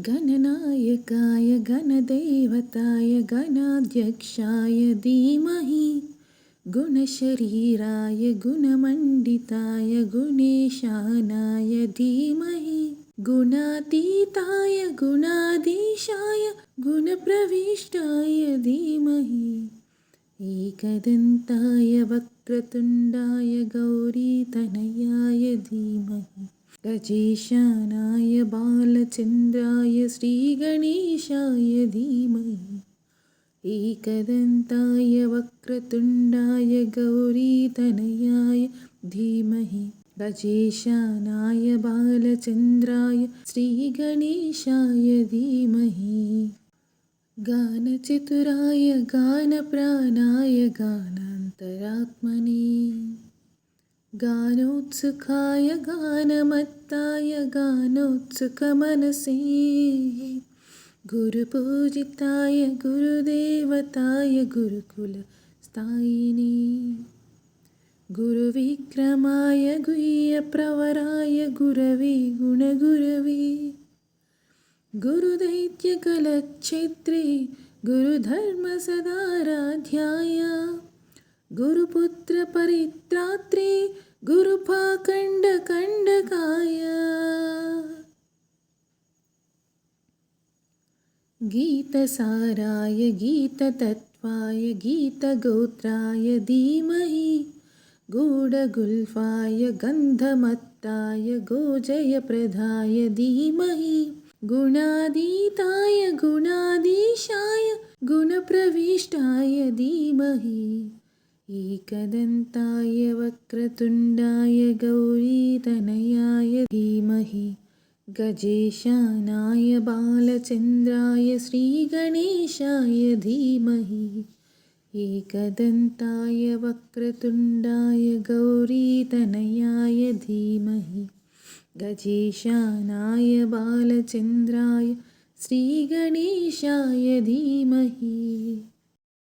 गणनायकाय गणदेवताय गणाध्यक्षाय धीमहि गुणशरीराय गुणमण्डिताय गुणेशानाय धीमहि गुणातीताय गुणाधीशाय गुणप्रविष्टाय धीमहि एकदन्ताय वक्रतुण्डाय गौरीतनयाय धीमहि गजेशानाय बालचन्द्राय श्रीगणेशाय धीमहि एकदन्ताय वक्रतुण्डाय गौरीतनयाय धीमहि गजेशानाय बालचन्द्राय श्रीगणेशाय धीमहि गानचतुराय गानप्राणाय गानान्तरात्मने गानोत्सुकाय गानमत्ताय गानोत्सुकमनसे गुरुपूजिताय गुरुदेवताय गुरुकुलस्थायिने गुरुविक्रमाय गुह्यप्रवराय गुरवे गुणगुरवे गुरुदैत्यकलक्षेत्रे गुरुधर्मसदाराध्याय गुरुपुत्रपरित्रात्रे गुरुपाखण्डकण्डकाय गीतसाराय गीततत्त्वाय गीतगोत्राय धीमहि गूढगुल्फाय गन्धमत्ताय गोजयप्रदाय धीमहि गुणातीताय गुणाधीशाय गुणप्रविष्टाय धीमहि एकदन्ताय वक्रतुण्डाय गौरीतनयाय धीमहि गजेशानाय बालचन्द्राय श्रीगणेशाय धीमहि एकदन्ताय वक्रतुण्डाय गौरीतनयाय धीमहि गजेशानाय बालचन्द्राय श्रीगणेशाय धीमहि।